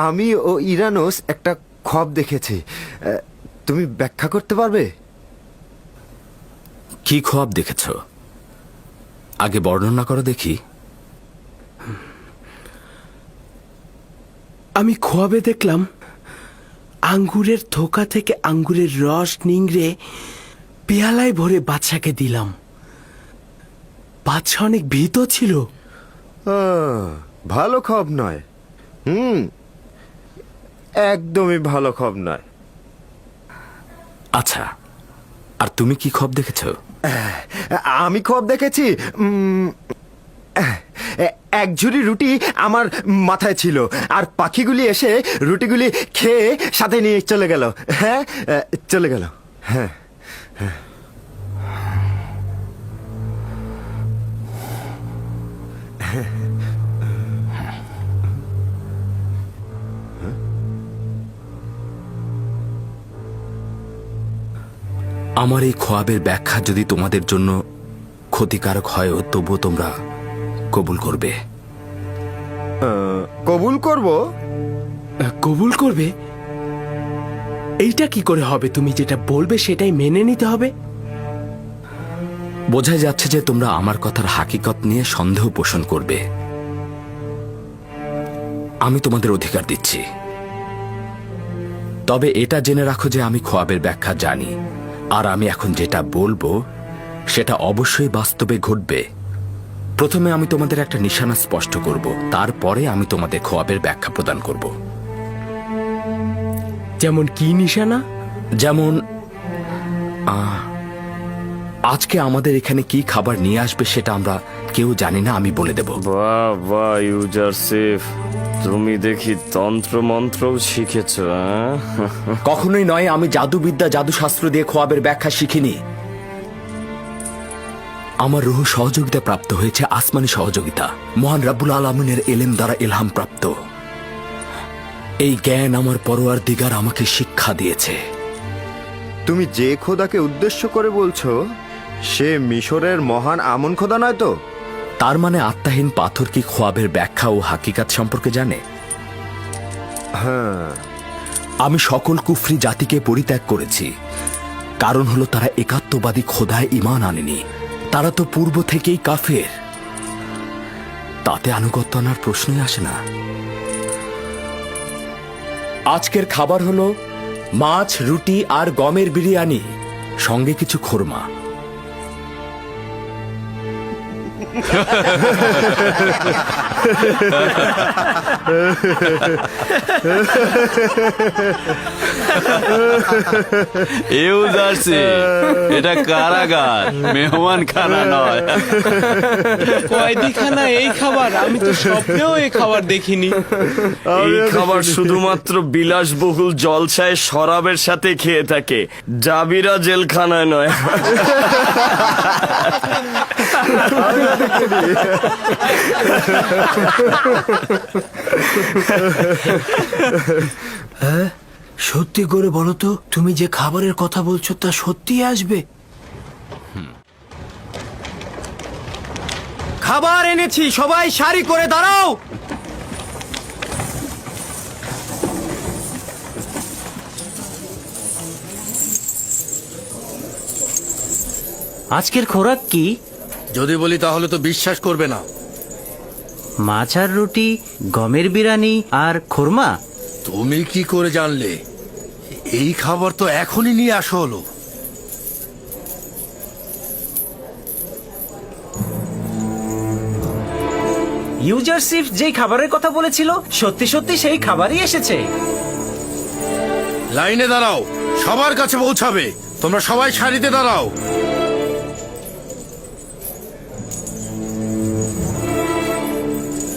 আমি ও ইরানোস একটা খব দেখেছি। তুমি ব্যাখ্যা করতে পারবে? কি খোয়াব দেখেছ? আগে বর্ণনা করো দেখি। আমি খোয়াবে দেখলাম আঙ্গুরের থোকা থেকে আঙ্গুরের রস নিংড়ে পেয়ালায় ভরে বাদশাকে দিলাম। বাদশা অনেক ভীত ছিল। ভালো খব নয়। একদমই ভালো খব নয়। আচ্ছা, আর তুমি কি খোয়াব দেখেছ? আমি খব দেখেছি। এক ঝুড়ি রুটি আমার মাথায় ছিল, আর পাখিগুলি এসে রুটিগুলি খেয়ে সাথে নিয়ে চলে গেল। হ্যাঁ, চলে গেল। হ্যাঁ, আমার এই খোয়াবের ব্যাখ্যা যদি তোমাদের জন্য ক্ষতিকারক হয়, তবুও তোমরা কবুল করবে? কবুল করব। কবুল করবে? এইটা কি করে হবে? তুমি যেটা বলবে সেটাই মেনে নিতে হবে। বোঝাই যাচ্ছে যে তোমরা আমার কথার হাকিকত নিয়ে সন্দেহ পোষণ করবে। আমি তোমাদের অধিকার দিচ্ছি, তবে এটা জেনে রাখো যে আমি খোয়াবের ব্যাখ্যা জানি, আর আমি এখন যেটা বলবো সেটা অবশ্যই বাস্তবে ঘটবে। প্রথমে আমি তোমাদের একটা নিশানা স্পষ্ট করব, তারপরে আমি তোমাদের খোয়াবের ব্যাখ্যা প্রদান করব। যেমন কি নিশানা? যেমন আজকে আমাদের এখানে কি খাবার নিয়ে আসবে সেটা আমরা কেউ জানি না, আমি বলে দেব। বাহ বাহ ইউজারসিফ, তুমি দেখি তন্ত্র মন্ত্রও শিখেছ। কখনোই নয়, আমি জাদুবিদ্যা জাদুশাস্ত্র দিয়ে খোয়াবের ব্যাখ্যা শিখিনি। আমার রুহ সহযোগিতা প্রাপ্ত হয়েছে, আসমানি সহযোগিতা, মহান রাব্বুল আলামিনের এলেম দ্বারা ইলহাম প্রাপ্ত। এই জ্ঞান আমার পরওয়ারদিগার আমাকে শিক্ষা দিয়েছে। তুমি যে খোদাকে উদ্দেশ্য করে বলছো সে মিশরের মহান আমন খোদা নয় তো? তার মানে আত্মাহীন পাথর কি খোয়াবের ব্যাখ্যা ও হাকিকাত সম্পর্কে জানে? হ্যাঁ। আমি সকল কুফরি জাতিকে পরিত্যাগ করেছি, কারণ হলো তারা একাত্মবাদী খোদায় ঈমান আনেনি। তারা তো পূর্ব থেকেই কাফের, তাতে আনুগত্য আনার প্রশ্নই আসে না। আজকের খাবার হলো মাছ, রুটি আর গমের বিরিয়ানি, সঙ্গে কিছু খোরমা। এটা কারাগার, মেহমান খানা নয়। কয়দিখানা এই খাবার? আমি তো স্বপ্নেও এই খাবার দেখিনি। এই খাবার শুধুমাত্র বিলাসবহুল জলসায় শরাবের সাথে খেয়ে থাকে, জাবিরা জেলখানায় নয়। হ্যাঁ, সত্যি করে বলো তো, তুমি যে খাবারের কথা বলছো তা সত্যি আসবে? খাবার এনেছি, সবাই সারি করে দাঁড়াও। আজকের খোরাক কি? যদি বলি তাহলে তো বিশ্বাস করবে না। মাছ আর রুটি, গমের বিরিয়ানি আর খোরমা। তুমি কি করে জানলে? এই খাবার তো এখনই নিয়ে আসা হলো। ইউজারসিফ যেই খাবারের কথা বলেছিল সত্যি সত্যি সেই খাবারই এসেছে। লাইনে দাঁড়াও, সবার কাছে পৌঁছাবে। তোমরা সবাই সারিতে দাঁড়াও।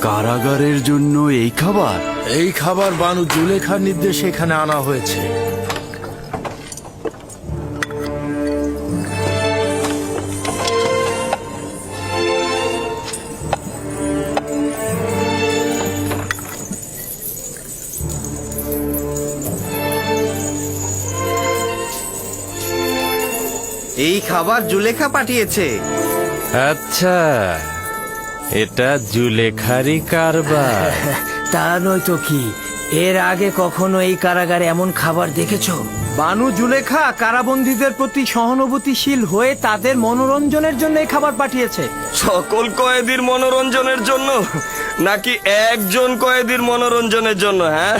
কারাগারের জন্য এই খাবার? এই খাবার বানু জুলেখার নির্দেশে এখানে আনা হয়েছে। এই খাবার জুলেখা পাঠিয়েছে। আচ্ছা, এটা জুলেখারি কারবার। তা নয় তো কি, এর আগে কখনো এই কারাগারে এমন খাবার দেখেছো? বানু জুলেখা কারাবন্দীদের প্রতি সহানুভূতিশীল হয়ে তাদের মনোরঞ্জনের জন্য এই খাবার পাঠিয়েছে। সকল কয়েদির মনোরঞ্জনের জন্য নাকি একজন কয়েদির মনোরঞ্জনের জন্য? হ্যাঁ,